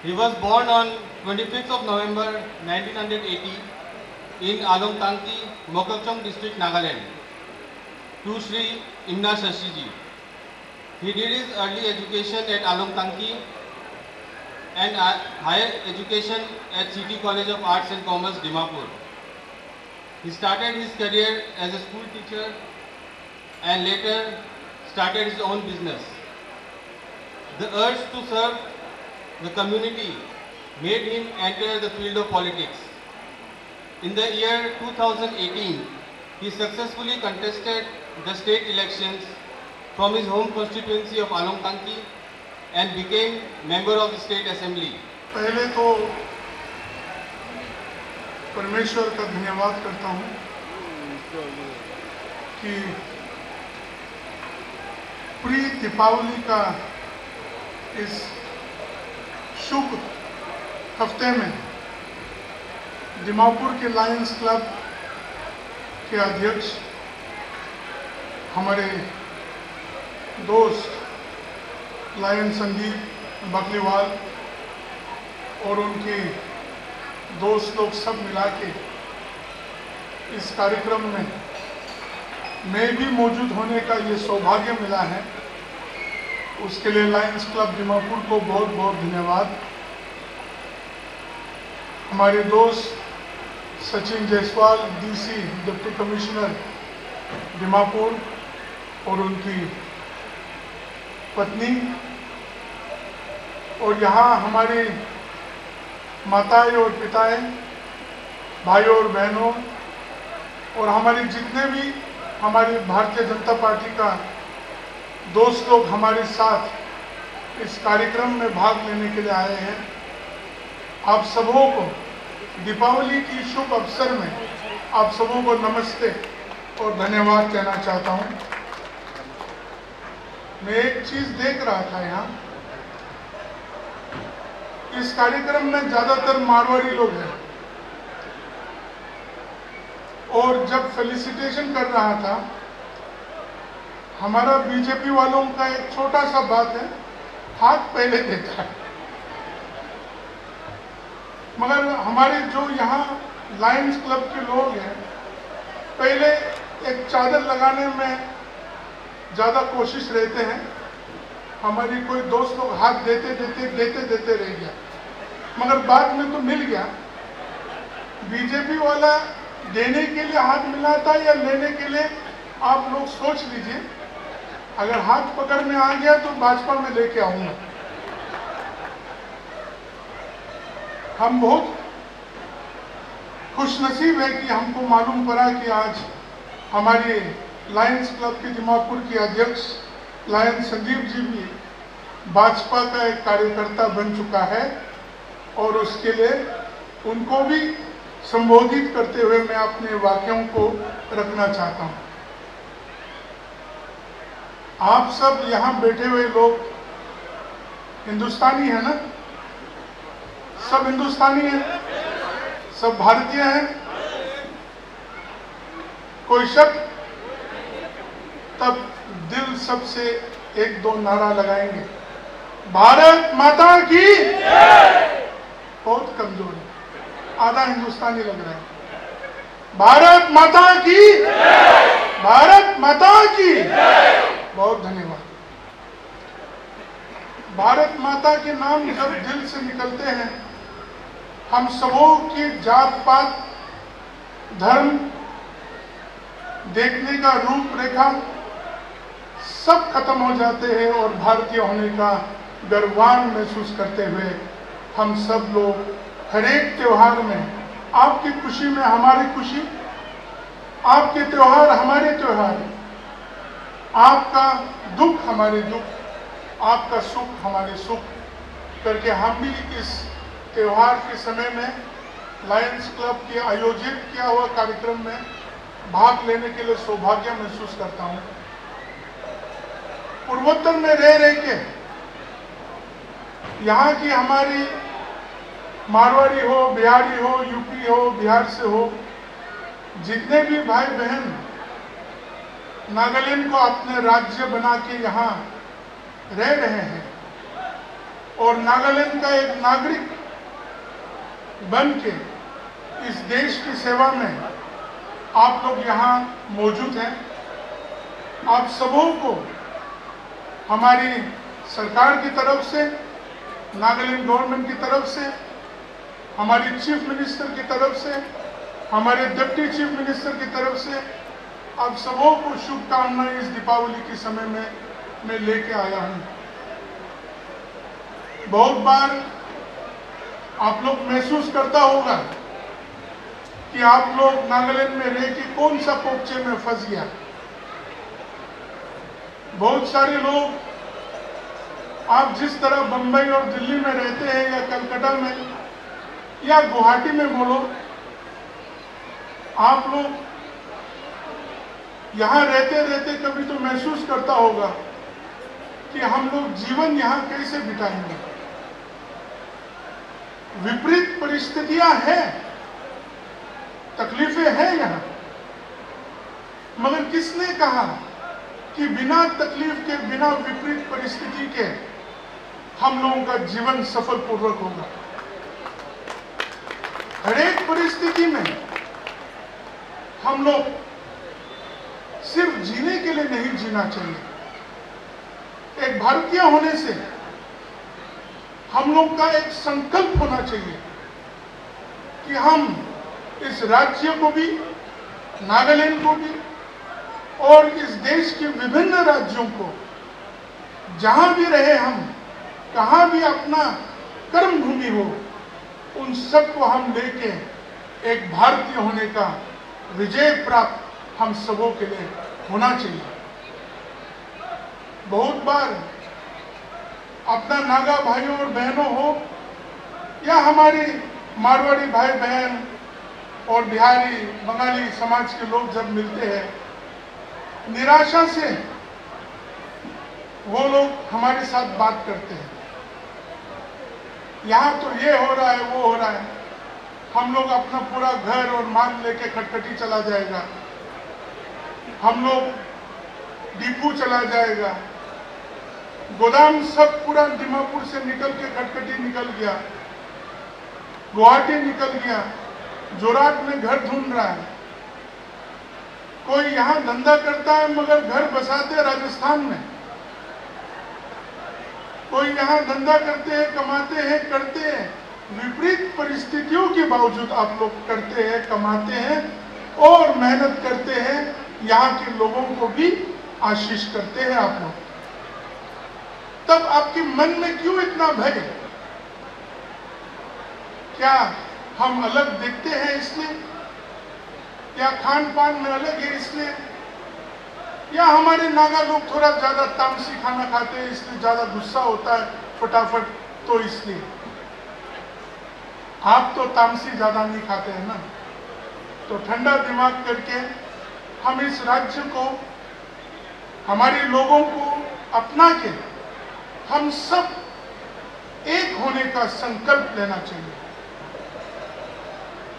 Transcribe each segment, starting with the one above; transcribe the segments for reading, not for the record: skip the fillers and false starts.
He was born on 25th of November 1980 in Alongtangki, Mokokchung district, Nagaland, to Sri Imna Shashiji. He did his early education at Alongtangki and higher education at City College of Arts and Commerce, Dimapur. He started his career as a school teacher and later started his own business. The urge to serve the community made him enter the field of politics. In the year 2018, he successfully contested the state elections from his home constituency of Alongtangki and became member of the state assembly. पहले तो परमेश्वर का धन्यवाद करता हूँ कि pre Deepawali का इस शुभ हफ्ते में दिमापुर के लायंस क्लब के अध्यक्ष हमारे दोस्त लायन संदीप बकलीवाल और उनके दोस्त लोग सब मिला के इस कार्यक्रम में मैं भी मौजूद होने का ये सौभाग्य मिला है, उसके लिए लायंस क्लब दिमापुर को बहुत बहुत धन्यवाद। हमारे दोस्त Sachin Jaiswal DC deputy commissioner Dimapur और उनकी पत्नी, और यहाँ हमारे माताएं और पिताएं, भाइयों और बहनों, और हमारे जितने भी हमारी भारतीय जनता पार्टी का दोस्त लोग हमारे साथ इस कार्यक्रम में भाग लेने के लिए आए हैं, आप सबों को दीपावली की शुभ अवसर में आप सबों को नमस्ते और धन्यवाद कहना चाहता हूं। मैं एक चीज देख रहा था यहाँ, इस कार्यक्रम में ज्यादातर मारवाड़ी लोग हैं, और जब फेलिसिटेशन कर रहा था, हमारा बीजेपी वालों का एक छोटा सा बात है, हाथ पहले देता है, मगर हमारे जो यहाँ लायंस क्लब के लोग हैं पहले एक चादर लगाने में ज़्यादा कोशिश रहते हैं। हमारी कोई दोस्त लोग हाथ देते रह गया, मगर बाद में तो मिल गया। बीजेपी वाला देने के लिए हाथ मिलाता या लेने के लिए, आप लोग सोच लीजिए। अगर हाथ पकड़ में आ गया तो भाजपा में लेके आऊंगा। हम बहुत खुशनसीब है कि हमको मालूम पड़ा कि आज हमारे लायंस क्लब के दिमापुर के अध्यक्ष लायन संदीप जी भी भाजपा का एक कार्यकर्ता बन चुका है, और उसके लिए उनको भी संबोधित करते हुए मैं अपने वाक्यों को रखना चाहता हूं। आप सब यहाँ बैठे हुए लोग हिंदुस्तानी है ना? सब हिंदुस्तानी हैं, सब भारतीय हैं, कोई शक? तब दिल सबसे एक दो नारा लगाएंगे, भारत माता की। बहुत कमजोर है, आधा हिंदुस्तानी लग रहा है। भारत माता की, भारत माता की। बहुत धन्यवाद। भारत माता के नाम जब दिल से निकलते हैं, हम सबों की जात पात, धर्म, देखने का रूप रेखा सब खत्म हो जाते हैं, और भारतीय होने का गर्वान महसूस करते हुए हम सब लोग हर एक त्योहार में, आपकी खुशी में हमारी खुशी, आपके त्योहार हमारे त्योहार, आपका दुख हमारे दुख, आपका सुख हमारे सुख करके हम भी इस त्योहार के समय में लायंस क्लब के आयोजित किया हुआ कार्यक्रम में भाग लेने के लिए सौभाग्य महसूस करता हूं। पूर्वोत्तर में रह के यहाँ की हमारी मारवाड़ी हो, बिहारी हो, यूपी हो, बिहार से हो, जितने भी भाई बहन नागालैंड को अपने राज्य बना के यहाँ रह रहे हैं, और नागालैंड का एक नागरिक बन के इस देश की सेवा में आप लोग यहाँ मौजूद हैं। आप सबों को हमारी सरकार की तरफ से, नागालैंड गवर्नमेंट की तरफ से, हमारी चीफ मिनिस्टर की तरफ से, हमारे डिप्टी चीफ मिनिस्टर की तरफ से आप सबों को शुभकामनाएं इस दीपावली के समय में मैं लेके आया हूँ। बहुत बार आप लोग महसूस करता होगा कि आप लोग नागालैंड में रह के कौन सा पोपचे में फंस गया। बहुत सारे लोग आप जिस तरह बंबई और दिल्ली में रहते हैं या कलकत्ता में या गुवाहाटी में बोलो, आप लोग यहाँ रहते रहते कभी तो महसूस करता होगा कि हम लोग जीवन यहाँ कैसे बिताएंगे। विपरीत परिस्थितियां हैं, तकलीफें हैं यहाँ, मगर किसने कहा कि बिना तकलीफ के, बिना विपरीत परिस्थिति के हम लोगों का जीवन सफलपूर्वक होगा। हर एक परिस्थिति में हम लोग सिर्फ जीने के लिए नहीं जीना चाहिए। एक भारतीय होने से हम लोग का एक संकल्प होना चाहिए कि हम इस राज्य को भी, नागालैंड को भी और इस देश के विभिन्न राज्यों को, जहां भी रहे हम, कहां भी अपना कर्म भूमि हो, उन सबको हम लेके एक भारतीय होने का विजय प्राप्त हम सबों के लिए होना चाहिए। बहुत बार अपना नागा भाइयों और बहनों हो या हमारी मारवाड़ी भाई बहन और बिहारी बंगाली समाज के लोग जब मिलते हैं, निराशा से वो लोग हमारे साथ बात करते हैं, यहाँ तो ये हो रहा है, वो हो रहा है, हम लोग अपना पूरा घर और माल लेके खटखटी चला जाएगा, हम लोग डिपू चला जाएगा, गोदाम सब पूरा दीमापुर से निकल के खटखटी निकल गया, गुवाहाटी निकल गया, जोराट में घर ढूंढ रहा है। कोई यहाँ धंधा करता है मगर घर बसाते राजस्थान में, कोई यहाँ धंधा करते हैं, कमाते हैं, करते हैं, विपरीत परिस्थितियों के बावजूद आप लोग करते हैं, कमाते हैं और मेहनत करते हैं, यहाँ के लोगों को भी आशीष करते हैं आप लोग। तब आपके मन में क्यों इतना भय? क्या हम अलग दिखते हैं इसलिए, या खान पान में अलग है इसलिए, या हमारे नागा लोग थोड़ा ज्यादा तामसी खाना खाते हैं इसलिए ज्यादा गुस्सा होता है फटाफट, तो इसलिए? आप तो तामसी ज्यादा नहीं खाते हैं ना। तो ठंडा दिमाग करके हम इस राज्य को, हमारे लोगों को अपना के हम सब एक होने का संकल्प लेना चाहिए।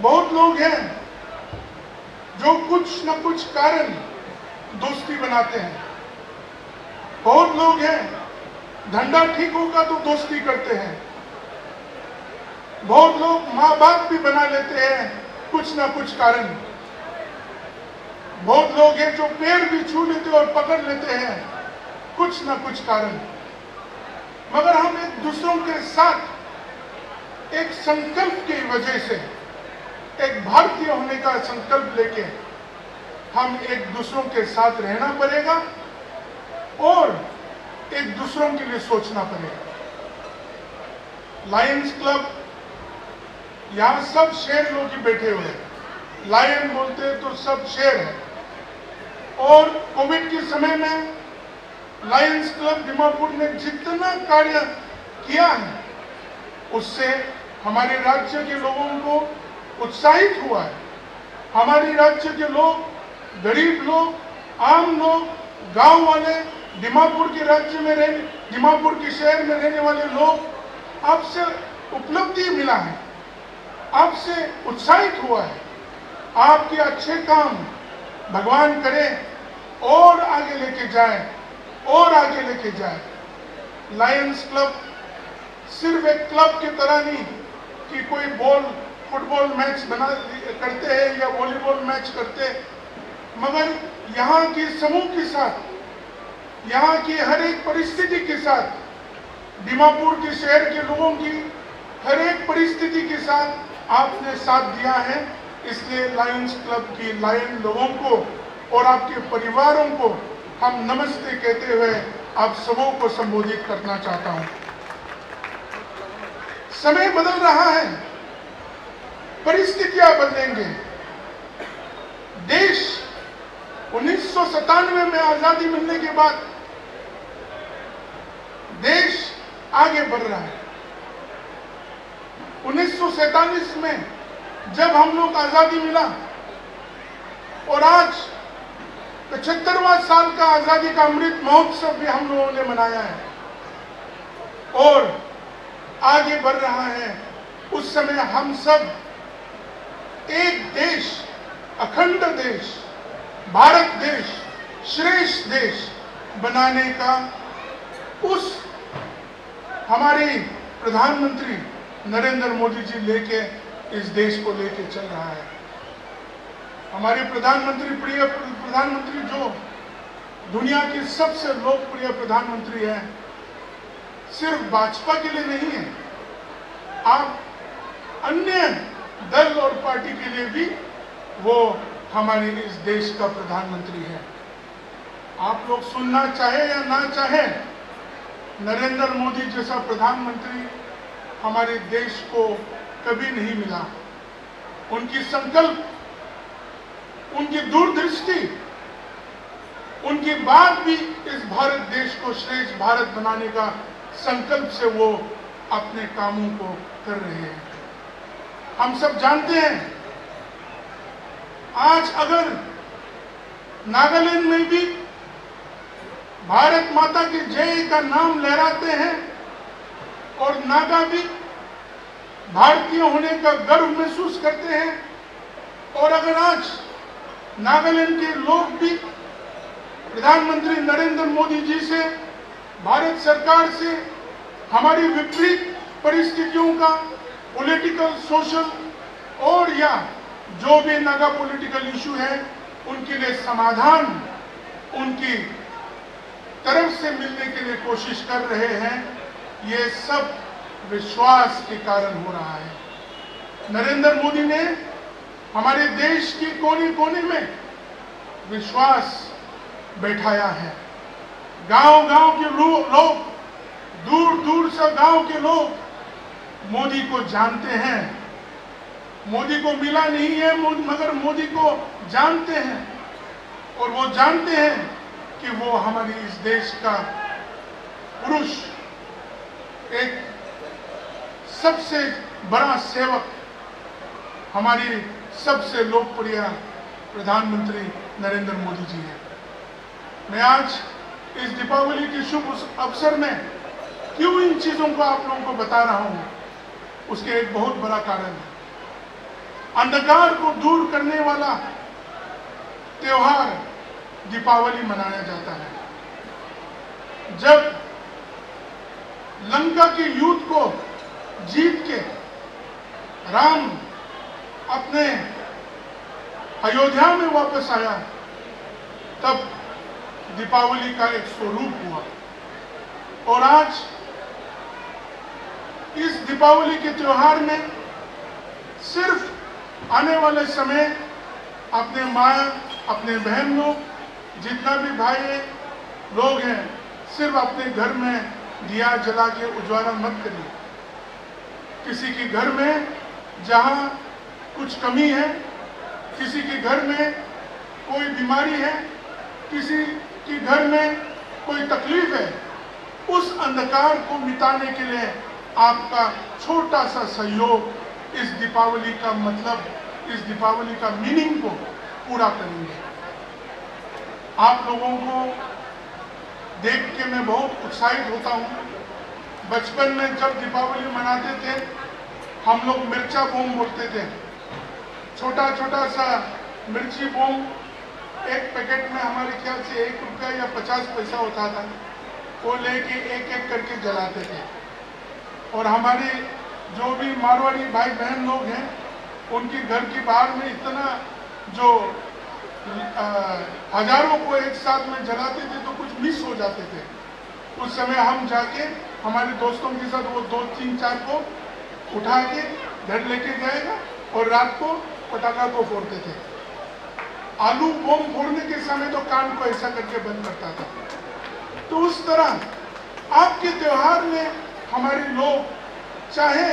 बहुत लोग हैं जो कुछ न कुछ कारण दोस्ती बनाते हैं, बहुत लोग हैं धंधा ठीक होगा तो दोस्ती करते हैं, बहुत लोग माँ बाप भी बना लेते हैं कुछ ना कुछ कारण, बहुत लोग हैं जो पैर भी छू लेते और पकड़ लेते हैं कुछ ना कुछ कारण। मगर हम एक दूसरों के साथ एक संकल्प की वजह से, एक भारतीय होने का संकल्प लेके हम एक दूसरों के साथ रहना पड़ेगा और एक दूसरों के लिए सोचना पड़ेगा। लायंस क्लब, यहाँ सब शेर लोग ही बैठे हुए हैं, लायन बोलते हैं तो सब शेर है। और कोविड के समय में लायंस क्लब दीमापुर ने जितना कार्य किया है उससे हमारे राज्य के लोगों को उत्साहित हुआ है। हमारे राज्य के लोग, गरीब लोग, आम लोग, गांव वाले, दीमापुर के राज्य में रहने, दीमापुर के शहर में रहने वाले लोग आपसे उपलब्धि मिला है, आपसे उत्साहित हुआ है। आपके अच्छे काम भगवान करे और आगे लेके जाए और आगे लेके जाए। लायंस क्लब सिर्फ एक क्लब की तरह नहीं कि कोई फुटबॉल मैच करते हैं या वॉलीबॉल मैच करते हैं, मगर यहाँ की समूह के साथ, यहाँ की हर एक परिस्थिति के साथ, दीमापुर के शहर के लोगों की हर एक परिस्थिति के साथ आपने साथ दिया है। इसलिए लायंस क्लब की लायन लोगों को और आपके परिवारों को हम नमस्ते कहते हुए आप सबों को संबोधित करना चाहता हूं। समय बदल रहा है, परिस्थितियां बदलेंगे। देश 1997 में आजादी मिलने के बाद देश आगे बढ़ रहा है। 1947 में जब हम लोग आजादी मिला और आज 75वां साल का आजादी का अमृत महोत्सव भी हम लोगों ने मनाया है और आगे बढ़ रहा है। उस समय हम सब एक देश, अखंड देश, भारत देश, श्रेष्ठ देश बनाने का उस हमारे प्रधानमंत्री नरेंद्र मोदी जी लेके इस देश को लेके चल रहा है। हमारे प्रधानमंत्री, प्रिय प्रधानमंत्री जो दुनिया के सबसे लोकप्रिय प्रधानमंत्री हैं, सिर्फ भाजपा के लिए नहीं है, आप अन्य दल और पार्टी के लिए भी वो हमारे इस देश का प्रधानमंत्री है। आप लोग सुनना चाहे या ना चाहे, नरेंद्र मोदी जैसा प्रधानमंत्री हमारे देश को कभी नहीं मिला। उनकी संकल्प, उनकी दूरदृष्टि, उनकी बात भी इस भारत देश को श्रेष्ठ भारत बनाने का संकल्प से वो अपने कामों को कर रहे हैं। हम सब जानते हैं, आज अगर नागालैंड में भी भारत माता की जय का नाम लहराते हैं और नागा भी भारतीय होने का गर्व महसूस करते हैं, और अगर आज नागालैंड के लोग भी प्रधानमंत्री नरेंद्र मोदी जी से, भारत सरकार से हमारी विपरीत परिस्थितियों का पॉलिटिकल, सोशल और या जो भी नागा पॉलिटिकल इशू है उनके लिए समाधान उनकी तरफ से मिलने के लिए कोशिश कर रहे हैं, ये सब विश्वास के कारण हो रहा है। नरेंद्र मोदी ने हमारे देश के कोने कोने में विश्वास बैठाया है। गांव-गांव के लोग, दूर दूर से गांव के लोग मोदी को जानते हैं। मोदी को मिला नहीं है मगर मोदी को जानते हैं, और वो जानते हैं कि वो हमारे इस देश का पुरुष, एक सबसे बड़ा सेवक, हमारी सबसे लोकप्रिय प्रधानमंत्री नरेंद्र मोदी जी हैं। मैं आज इस दीपावली के शुभ अवसर में क्यों इन चीजों को आप लोगों को बता रहा हूं, उसके एक बहुत बड़ा कारण है। अंधकार को दूर करने वाला त्योहार दीपावली मनाया जाता है। जब लंका के युद्ध को जीत के राम अपने अयोध्या में वापस आया, तब दीपावली का एक स्वरूप हुआ। और आज इस दीपावली के त्योहार में सिर्फ आने वाले समय अपने माँ, अपने बहन लोग, जितना भी भाई लोग हैं, सिर्फ अपने घर में दिया जला के उजाला मत करिए। किसी के घर में जहाँ कुछ कमी है, किसी के घर में कोई बीमारी है, किसी के घर में कोई तकलीफ है, उस अंधकार को मिटाने के लिए आपका छोटा सा सहयोग इस दीपावली का मतलब, इस दीपावली का मीनिंग को पूरा करेंगे। आप लोगों को देख के मैं बहुत उत्साहित होता हूँ। बचपन में जब दीपावली मनाते थे, हम लोग मिर्चा बम बोलते थे। छोटा छोटा सा मिर्ची बम, एक पैकेट में हमारे ख्याल से 1 रुपया या 50 पैसा होता था, वो लेके एक एक करके जलाते थे। और हमारे जो भी मारवाड़ी भाई बहन लोग हैं उनके घर के बाहर में इतना जो हजारों को एक साथ में जलाते थे तो कुछ मिस हो जाते थे। उस समय हम जाके हमारे दोस्तों के साथ वो 2, 3, 4 को उठा के घर लेके जाएगा और रात को पटाखा को फोड़ते थे। आलू बम फोड़ने के समय तो कान को ऐसा करके बंद करता था। तो उस तरह आपके त्योहार में हमारे लोग चाहे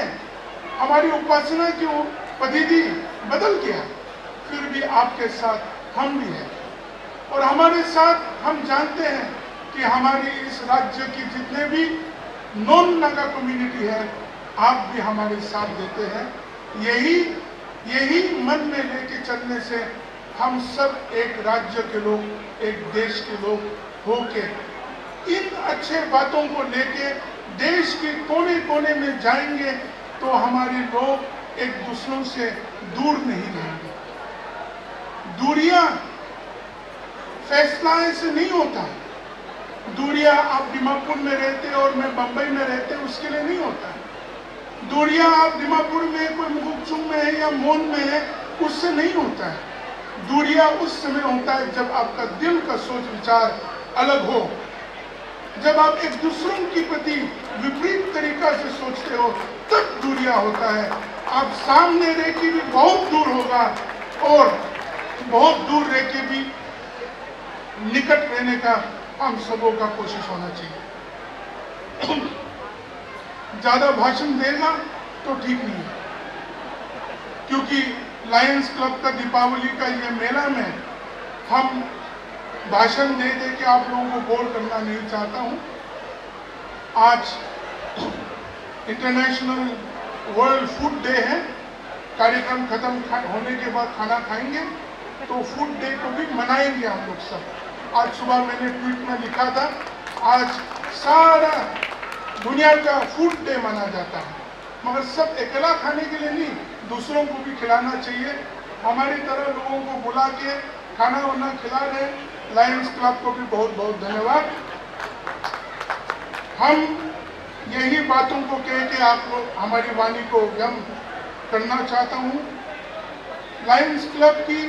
हमारी उपासना की पद्धति बदल गया, फिर भी आपके साथ हम भी हैं और हमारे साथ हम जानते हैं कि हमारी इस राज्य की जितने भी नॉन नागा कम्युनिटी है आप भी हमारे साथ देते हैं। यही मन में लेके चलने से हम सब एक राज्य के लोग, एक देश के लोग होके इन अच्छे बातों को लेके देश के कोने कोने में जाएंगे तो हमारे लोग एक दूसरों से दूर नहीं रहेंगे। दूरियां फैसला से नहीं होता। दूरियां आप दीमापुर में रहते और मैं बंबई में रहते उसके लिए नहीं होता। दूरियां आप दीमापुर में कोई मुगुकचुंग में है या मोन में है उससे नहीं होता है। दूरियां उस समय होता है जब आपका दिल का सोच विचार अलग हो, जब आप एक दूसरों के प्रति विपरीत तरीका से सोचते हो तब दूरियां होता है। आप सामने रह के भी बहुत दूर होगा और बहुत दूर रह के भी निकट रहने का हम सबों का कोशिश होना चाहिए। ज्यादा भाषण देगा तो ठीक नहीं है, क्योंकि लायंस क्लब का दीपावली का ये मेला में हम भाषण दे दे के आप लोगों को बोर करना नहीं चाहता हूं। आज इंटरनेशनल वर्ल्ड फूड डे है। कार्यक्रम खत्म होने के बाद खाना खाएंगे तो फूड डे को भी मनाएंगे हम लोग सब। आज सुबह मैंने ट्वीट में लिखा था आज सारा दुनिया का फूड डे मना जाता है, मगर सब अकेला खाने के लिए नहीं, दूसरों को भी खिलाना चाहिए। हमारी तरह लोगों को बुला के खाना वाना खिला रहे लायंस क्लब को भी बहुत बहुत धन्यवाद। हम यही बातों को कह के आप लोग हमारी वाणी को व्यम करना चाहता हूँ। लायंस क्लब की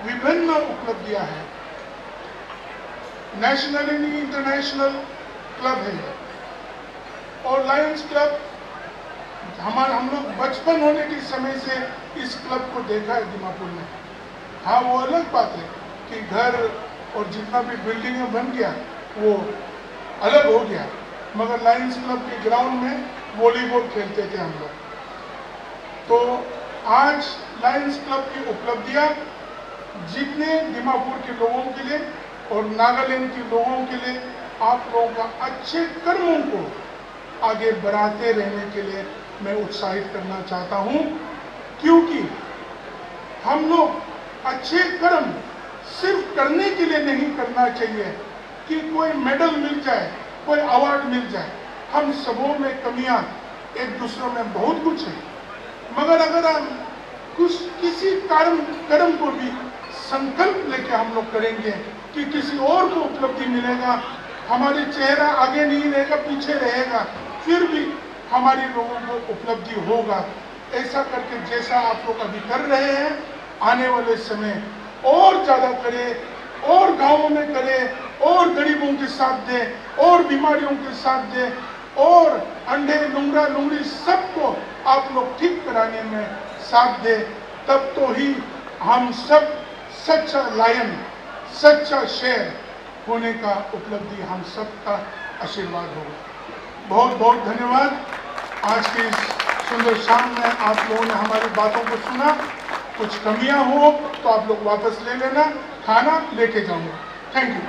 विभिन्न उपलब्धियां हैं, नेशनल एंड इंटरनेशनल क्लब है और लायंस क्लब हम लोग बचपन होने के समय से इस क्लब को देखा है दीमापुर में। हाँ, वो अलग बात है कि घर और जितना भी बिल्डिंग बन गया वो अलग हो गया, मगर लायंस क्लब के ग्राउंड में वॉलीबॉल खेलते थे हम लोग। तो आज लायंस क्लब की उपलब्धियां जितने दीमापुर के लोगों के लिए और नागालैंड के लोगों के लिए आप लोगों का अच्छे कर्मों को आगे बढ़ाते रहने के लिए मैं उत्साहित करना चाहता हूं, क्योंकि हम लोग अच्छे कर्म सिर्फ करने के लिए नहीं करना चाहिए कि कोई मेडल मिल जाए, कोई अवार्ड मिल जाए। हम सबों में कमियां एक दूसरे में बहुत कुछ है, मगर अगर हम किसी कर्म को भी संकल्प लेके हम लोग करेंगे कि किसी और को उपलब्धि मिलेगा, हमारे चेहरा आगे नहीं रहेगा, पीछे रहेगा, फिर भी हमारे लोगों को उपलब्धि होगा। ऐसा करके जैसा आप लोग अभी कर रहे हैं, आने वाले समय और ज़्यादा करें और गांवों में करें और गरीबों के साथ दें और बीमारियों के साथ दें और अंधे लुंगड़ा लुंगड़ी सबको आप लोग ठीक कराने में साथ दें। तब तो ही हम सब सच्चा लायन, सच्चा शेर होने का उपलब्धि हम सबका आशीर्वाद होगा। बहुत बहुत धन्यवाद। आज की इस सुंदर शाम में आप लोगों ने हमारी बातों को सुना। कुछ कमियां हो तो आप लोग वापस ले लेना, खाना लेके जाऊंगा। Thank you.